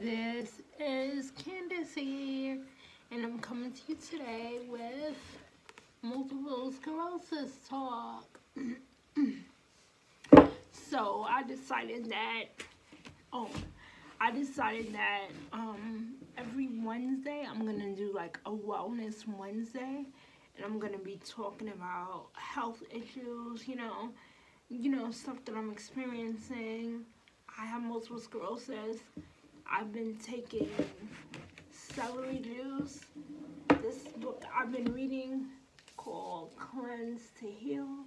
This is Candace here, and I'm coming to you today with multiple sclerosis talk. So I decided that every Wednesday I'm gonna do like a wellness Wednesday, and I'm gonna be talking about health issues, stuff that I'm experiencing. I have multiple sclerosis. I've been taking celery juice. This book I've been reading called Cleanse to Heal.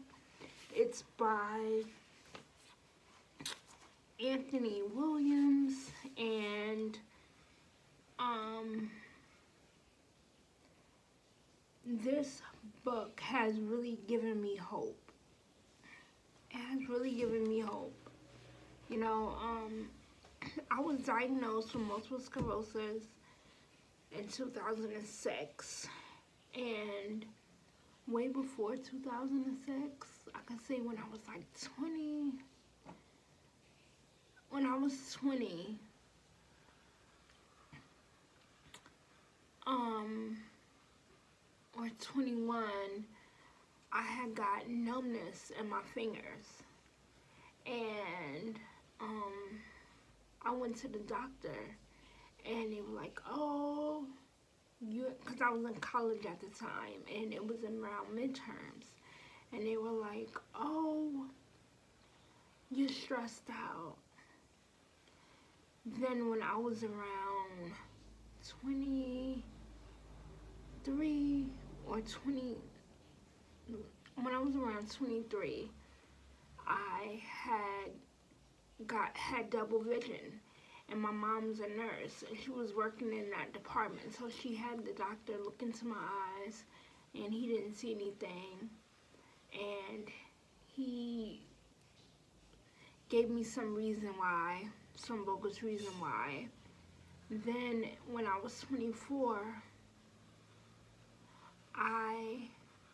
It's by Anthony Williams, and this book has really given me hope. It has really given me hope. I was diagnosed with multiple sclerosis in 2006, and way before 2006, I could say when I was like 20, or 21, I had got numbness in my fingers, and I went to the doctor, and they were like, oh, because I was in college at the time, and it was around midterms, and they were like, oh, you're stressed out. Then when I was around 23 or 20, when I was around 23, I had double vision, and my mom's a nurse, and she was working in that department, so she had the doctor look into my eyes, and he didn't see anything, and he gave me some bogus reason why. Then when I was 24,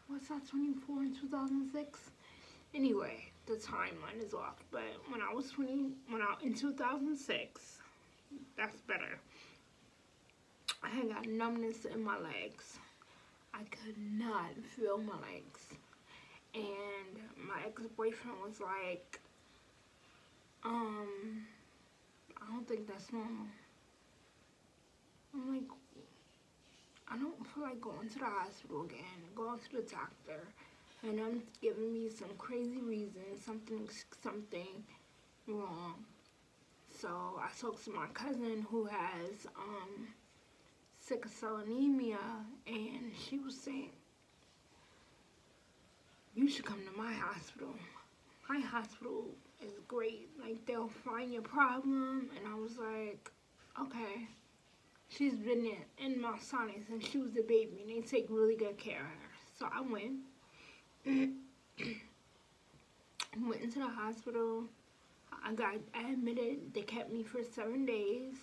was I 24 in 2006? Anyway, the timeline is off, but in 2006, that's better, I had got numbness in my legs. I could not feel my legs, and my ex-boyfriend was like, I don't think that's normal. I'm like, I don't feel like going to the hospital again, going to the doctor, and I'm giving me some crazy reason, something wrong. So I talked to my cousin who has sickle cell anemia, and she was saying, you should come to my hospital. My hospital is great. Like, they'll find your problem. And I was like, okay. She's been in Mount Sinai since she was a baby, and they take really good care of her. So I went. Went into the hospital. I got admitted. They kept me for 7 days.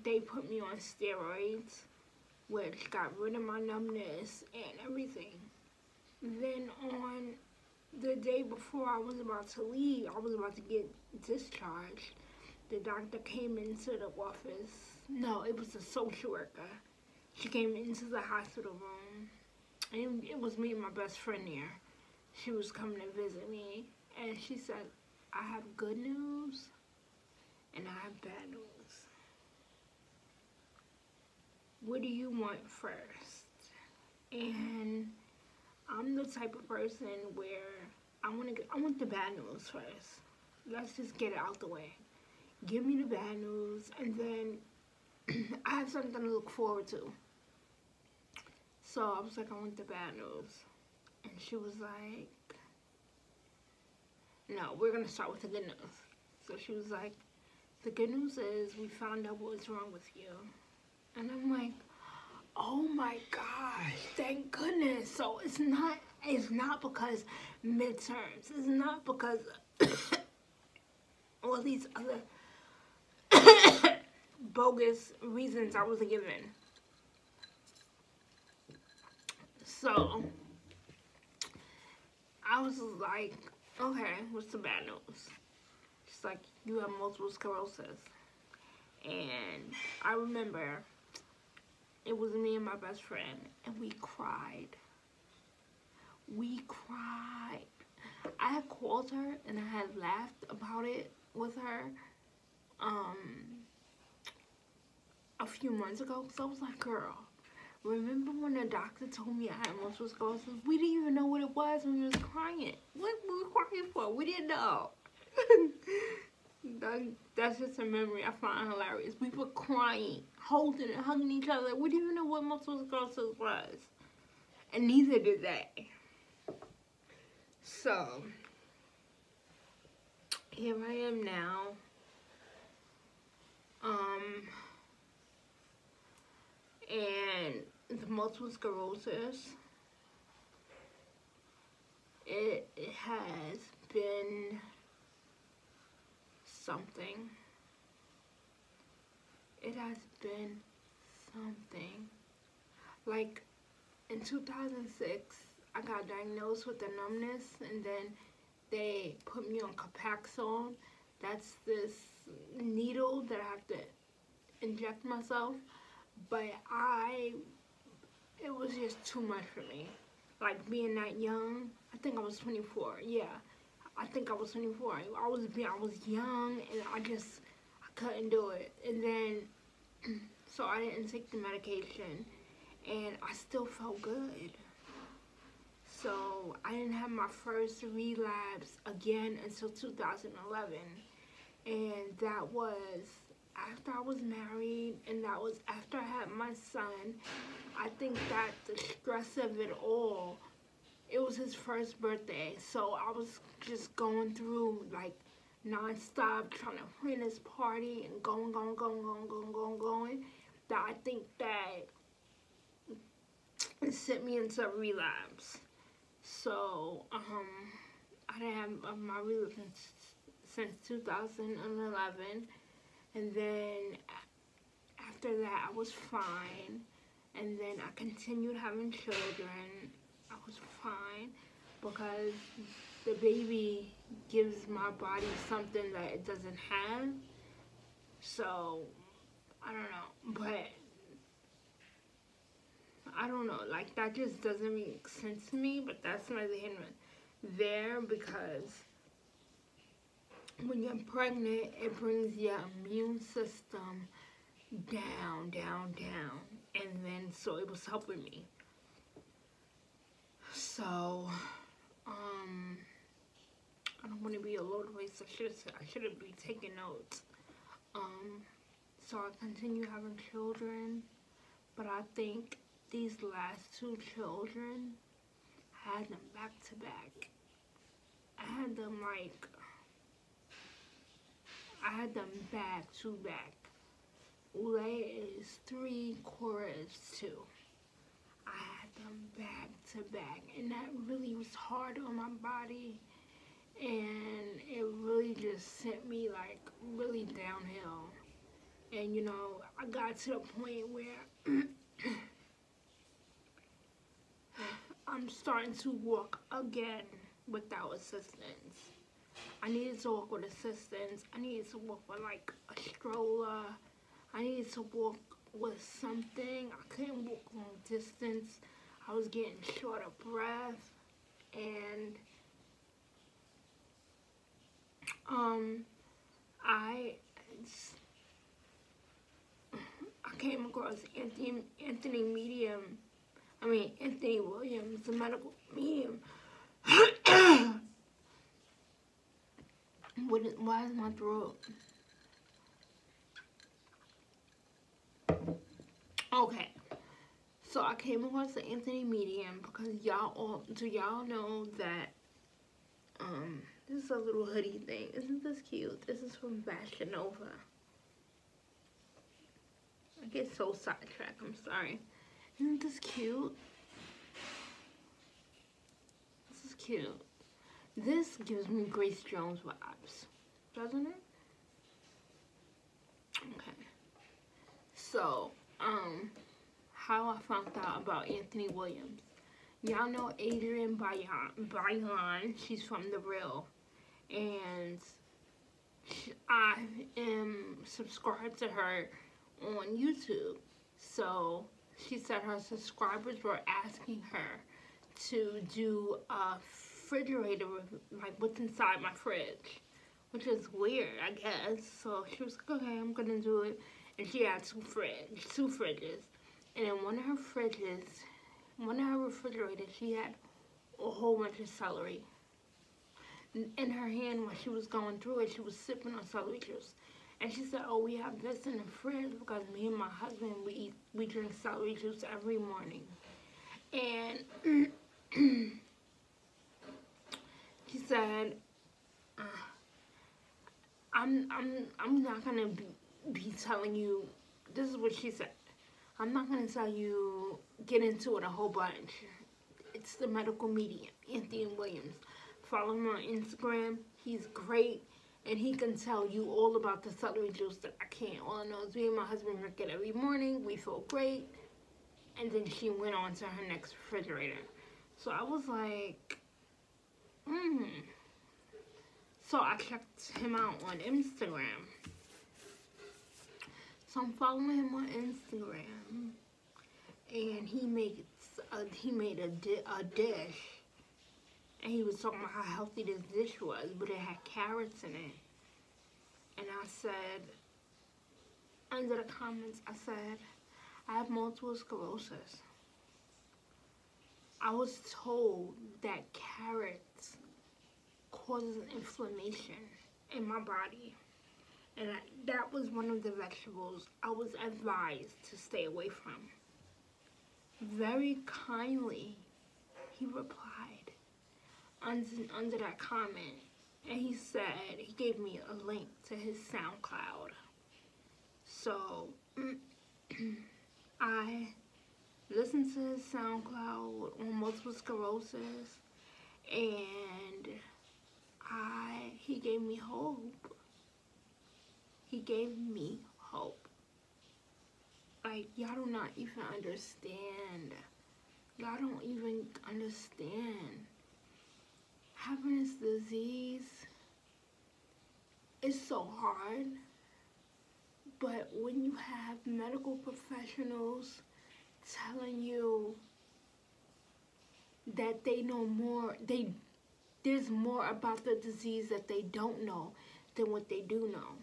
They put me on steroids, which got rid of my numbness and everything. Then on the day before I was about to leave, I was about to get discharged, the doctor came into the office. No, it was a social worker. She came into the hospital room, and it was me and my best friend there. She was coming to visit me, and she said, I have good news, and I have bad news. What do you want first? And I'm the type of person where I want the bad news first. Let's just get it out the way. Give me the bad news, and then I have something to look forward to. So I was like, I want the bad news. And she was like, no, we're going to start with the good news. So she was like, the good news is we found out what was wrong with you. And I'm like, oh my gosh, thank goodness. So it's not because midterms. It's not because all these other bogus reasons I was given. So I was like, okay, what's the bad news? it's like you have multiple sclerosis. And I remember it was me and my best friend, and we cried. We cried. I had called her and I had laughed about it with her a few months ago. So I was like, girl, remember when the doctor told me I had multiple sclerosis? We didn't even know what it was when we was crying. What were we crying for? We didn't know. That's just a memory I find hilarious. We were crying, holding and hugging each other. We didn't even know what multiple sclerosis was. And neither did they. So, here I am now. And the multiple sclerosis, it has been something. It has been something. Like, in 2006, I got diagnosed with the numbness, and then they put me on Copaxone. That's this needle that I have to inject myself. But it was just too much for me. Like, being that young, I think I was 24, yeah. I think I was 24. I was young, and I couldn't do it. And then, so I didn't take the medication, and I still felt good. So I didn't have my first relapse again until 2011. And that was after I was married, and that was after I had my son. I think that the stress of it all, it was his first birthday, so I was just going through like non-stop trying to plan this party and going, that I think that it sent me into a relapse. So, I didn't have my relapse since 2011. And then after that, I was fine. And then I continued having children. I was fine because the baby gives my body something that it doesn't have. So, I don't know. But, I don't know. Like, that just doesn't make sense to me. But that's neither here nor there, because when you're pregnant, it brings your immune system down. And then, so it was helping me. So, I don't want to be a load of waste. I should be taking notes. So I continue having children, but I think these last two children, I had them back to back. I had them back to back. Ule is 3, Cora is 2. I had them back to back, and that really was hard on my body, and it really just sent me like really downhill. And you know, I got to the point where I'm starting to walk again without assistance. I needed to walk with assistance. I needed to walk with like a stroller. I needed to walk with something. I couldn't walk long distance. I was getting short of breath. And I came across Anthony Williams, the medical medium. Why is my throat? Okay, so I came across the Anthony medium because y'all know that this is a little hoodie thing. Isn't this cute? This is from Fashion Nova. I get so sidetracked, I'm sorry. Isn't this cute? This is cute. This gives me Grace Jones vibes, doesn't it? Okay. So, how I found out about Anthony Williams. Y'all know Adrienne Bailon. She's from The Real. And I am subscribed to her on YouTube. So she said her subscribers were asking her to do a refrigerator, like what's inside my fridge, which is weird, I guess. So she was like, okay, I'm gonna do it. And she had two fridges. And in one of her refrigerators, she had a whole bunch of celery. In her hand, when she was going through it, she was sipping on celery juice. And she said, oh, we have this in the fridge because me and my husband, we drink celery juice every morning. And she said, I'm not gonna be telling you. This is what she said. I'm not gonna tell you, get into it a whole bunch. It's the medical medium, Anthony Williams. Follow him on Instagram. He's great, and he can tell you all about the celery juice that I can't. All I know is me and my husband drink it every morning. We feel great. And then she went on to her next refrigerator. So I was like, So I checked him out on Instagram. So I'm following him on Instagram, and he made a dish, and he was talking about how healthy this dish was, but it had carrots in it. And I said, under the comments, I said, I have multiple sclerosis. I was told that carrots causes inflammation in my body. And that was one of the vegetables I was advised to stay away from. Very kindly, he replied under that comment. And he said, he gave me a link to his SoundCloud. So, I listened to his SoundCloud on multiple sclerosis, and he gave me hope. He gave me hope. Like, y'all do not even understand. Y'all don't even understand. Having this disease is so hard. But when you have medical professionals telling you that they know more, there's more about the disease that they don't know than what they do know.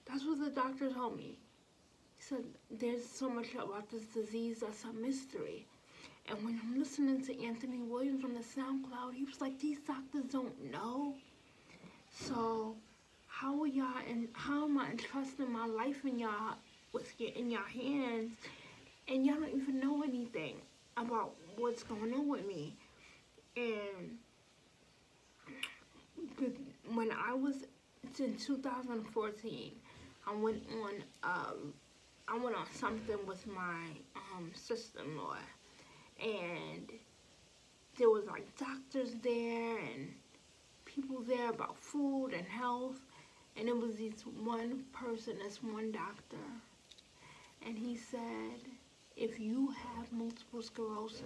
That's what the doctor told me. He said, there's so much about this disease that's a mystery. And when I'm listening to Anthony Williams on the SoundCloud, he was like, these doctors don't know. So how am I entrusting my life in y'all in your hands, and y'all don't even know anything about what's going on with me? And when it's in 2014, I went on something with my sister-in-law, and there was like doctors there and people there about food and health, and it was this one doctor, and he said, if you have multiple sclerosis,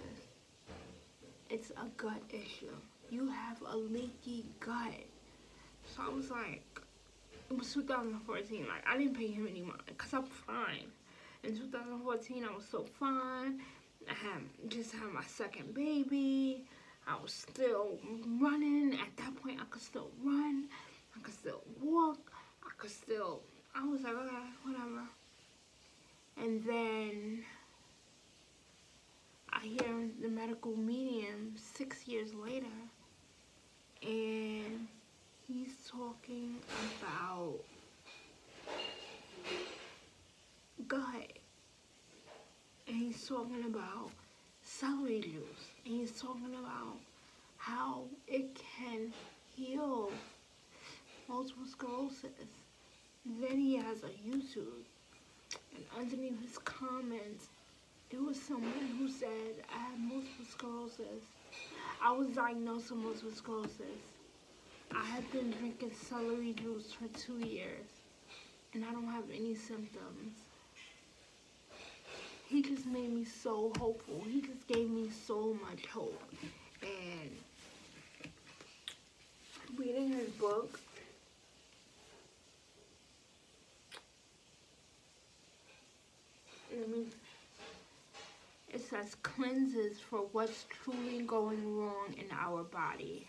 it's a gut issue. You have a leaky gut. So I was like, it was 2014, like, I didn't pay him any mind, because I'm fine. In 2014, I was so fine. I just had my second baby. I was still running. At that point, I could still run. I could still walk. I was like, okay, whatever. And then I hear the medical medium 6 years later, and he's talking about gut, and he's talking about celery juice, and he's talking about how it can heal multiple sclerosis. Then he has a YouTube, and underneath his comments, there was someone who said, I have multiple sclerosis. I was diagnosed with multiple sclerosis. I have been drinking celery juice for 2 years, and I don't have any symptoms. He just made me so hopeful. He just gave me so much hope. And reading his book, as cleanses for what's truly going wrong in our body.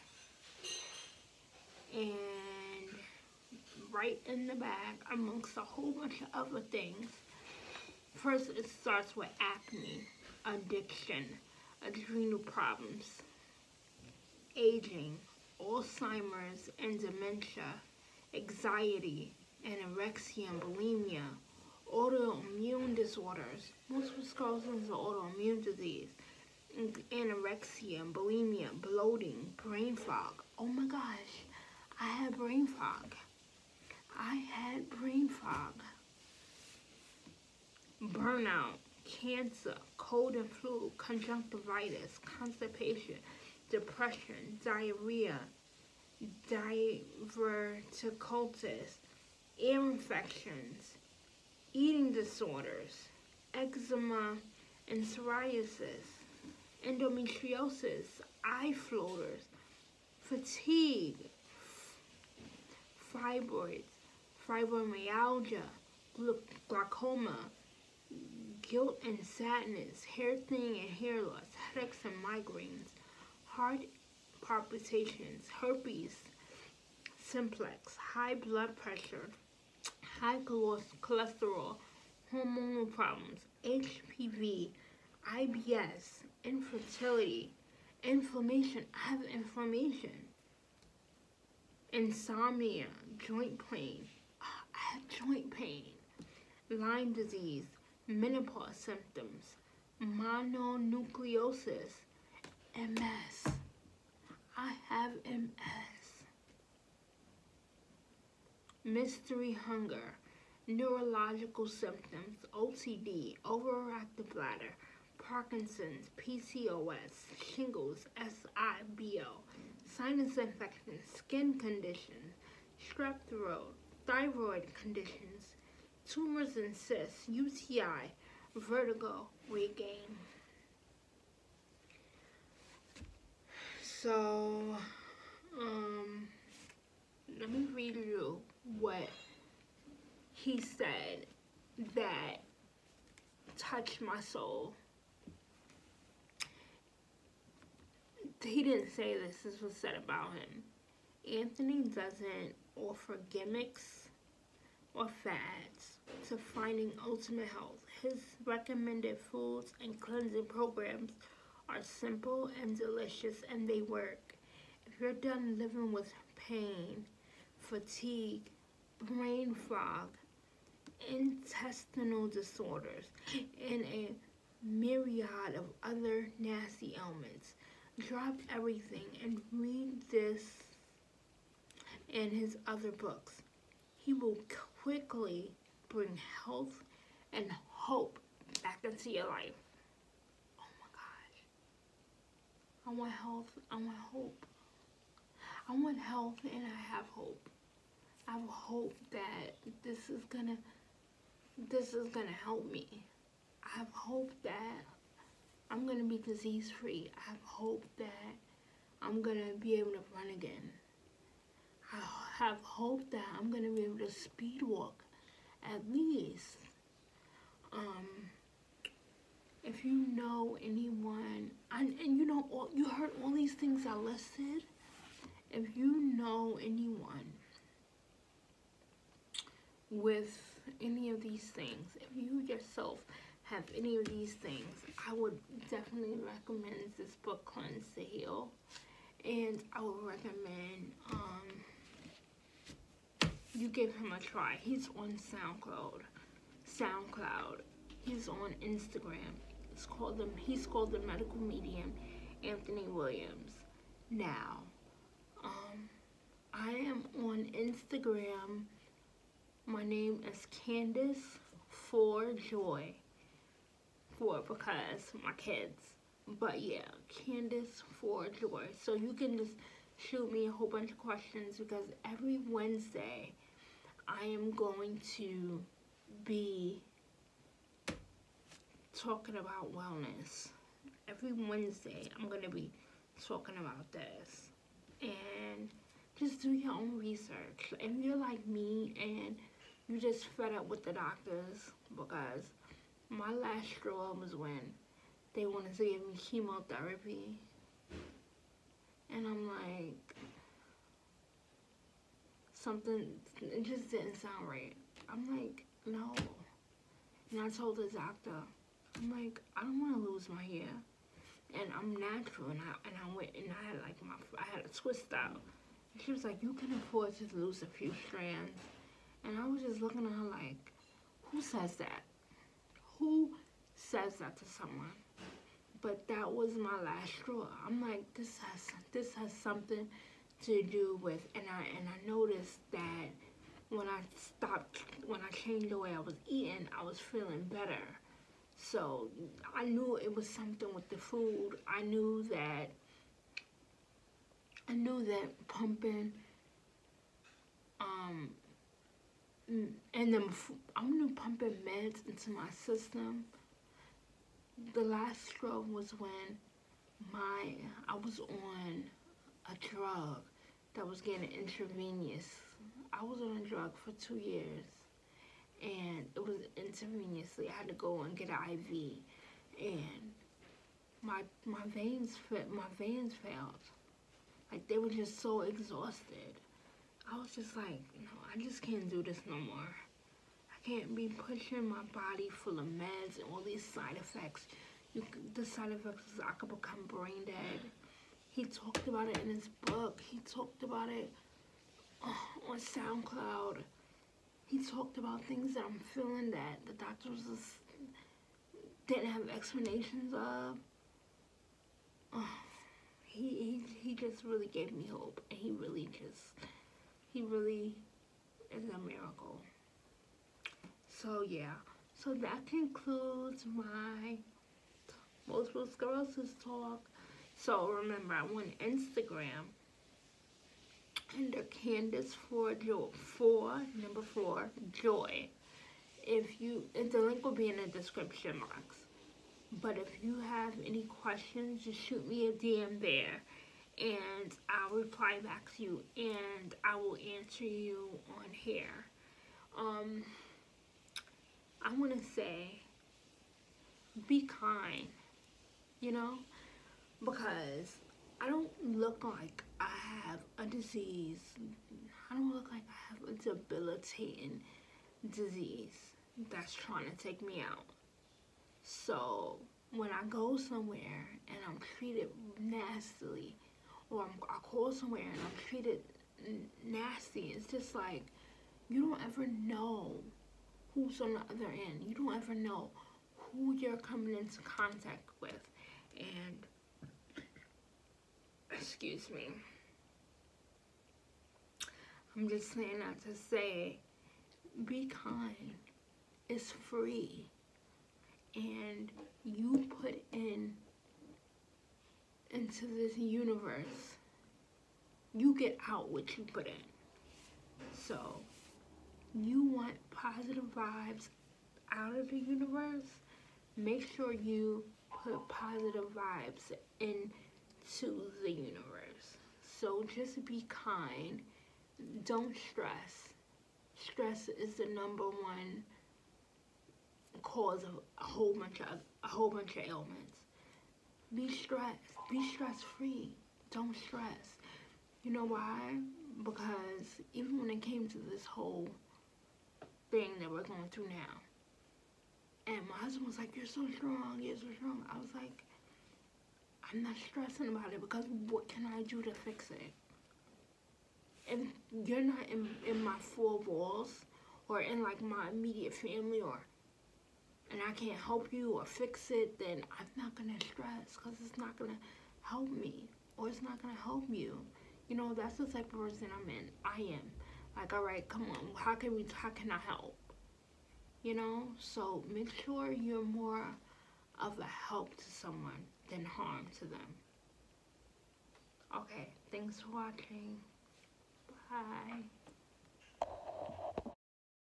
And right in the bag, amongst a whole bunch of other things, first it starts with acne, addiction, adrenal problems, aging, Alzheimer's and dementia, anxiety, anorexia and bulimia, autoimmune disorders. Multiple sclerosis is an autoimmune disease. Anorexia and bulimia, bloating, brain fog. Oh my gosh, I had brain fog. Burnout, cancer, cold and flu, conjunctivitis, constipation, depression, diarrhea, diverticulitis, ear infections, eating disorders, eczema and psoriasis, endometriosis, eye floaters, fatigue, fibroids, fibromyalgia, glaucoma, guilt and sadness, hair thinning and hair loss, headaches and migraines, heart palpitations, herpes simplex, high blood pressure, high cholesterol, hormonal problems, HPV, IBS, infertility, inflammation. I have inflammation. Insomnia, joint pain. I have joint pain. Lyme disease, menopause symptoms, mononucleosis, MS. I have MS. Mystery hunger, neurological symptoms, OCD, overactive bladder, Parkinson's, PCOS, shingles, SIBO, sinus infections, skin conditions, strep throat, thyroid conditions, tumors and cysts, UTI, vertigo, weight gain. So, let me read you what he said that touched my soul. He didn't say this was said about him. Anthony doesn't offer gimmicks or fads to finding ultimate health. His recommended foods and cleansing programs are simple and delicious, and they work. If you're done living with pain, fatigue, brain fog, intestinal disorders, and a myriad of other nasty ailments, drop everything and read this and his other books. He will quickly bring health and hope back into your life. Oh my gosh. I want health, I want hope. I want health and I have hope. I have hope that this is gonna help me. I have hope that I'm gonna be disease free. I have hope that I'm gonna be able to run again. I have hope that I'm gonna be able to speed walk at least. If you know anyone, and you know, you heard all these things I listed. If you know anyone with any of these things, if you yourself have any of these things, I would definitely recommend this book, Cleanse to Heal. And I would recommend you give him a try. He's on SoundCloud. He's on Instagram. He's called the Medical Medium, Anthony Williams. Now, I am on Instagram. My name is Candace for Joy. Because my kids. But yeah, Candace for Joy. So you can just shoot me a whole bunch of questions, because every Wednesday I am going to be talking about wellness. Every Wednesday I'm going to be talking about this. And just do your own research. If you're like me and you just fed up with the doctors, because my last straw was when they wanted to give me chemotherapy. And I'm like, something, it just didn't sound right. I'm like, no. And I told the doctor, I'm like, I don't want to lose my hair. And I'm natural, and I went and I had like I had a twist out. And she was like, you can afford to lose a few strands. And I was just looking at her like, who says that? Who says that to someone? But that was my last straw. I'm like, this has something to do with, and I noticed that when I changed the way I was eating, I was feeling better. So I knew it was something with the food. I knew that pumping, and then I'm gonna pumping meds into my system. The last straw was when I was on a drug that was getting intravenous. I was on a drug for 2 years, and it was intravenously. I had to go and get an IV, and my veins failed. Like, they were just so exhausted. I was just like, no, I just can't do this no more. I can't be pushing my body full of meds and all these side effects. The side effects is I could become brain dead. He talked about it in his book. He talked about it on SoundCloud. He talked about things that I'm feeling that the doctors just didn't have explanations of. He just really gave me hope, and he really is a miracle. So yeah, so that concludes my multiple sclerosis talk. So remember, I'm on Instagram under Candace number 4 Joy. The link will be in the description box. But if you have any questions, just shoot me a DM there, and I'll reply back to you, and I will answer you on here. I want to say, be kind, because I don't look like I have a disease. I don't look like I have a debilitating disease that's trying to take me out. So when I go somewhere and I'm treated nastily, or I call somewhere and I'm treated nasty, it's just like, you don't ever know who's on the other end. You don't ever know who you're coming into contact with. And, excuse me, I'm just saying that to say, be kind. It's free. And you put into this universe, you get out what you put in. So, you want positive vibes out of the universe, make sure you put positive vibes into the universe. So just be kind. Don't stress. Stress is the number one cause of a whole bunch of ailments. Be stressed. Be stress-free. Don't stress. You know why? Because even when it came to this whole thing that we're going through now, and my husband was like, you're so strong, you're so strong. I was like, I'm not stressing about it, because what can I do to fix it? If you're not in my 4 walls, or in like my immediate family, and I can't help you or fix it, then I'm not gonna stress, because it's not gonna help me, or it's not gonna help you. You know, that's the type of person I am. Like, all right, come on, how can I help? You know, so make sure you're more of a help to someone than harm to them. Okay, thanks for watching. Bye.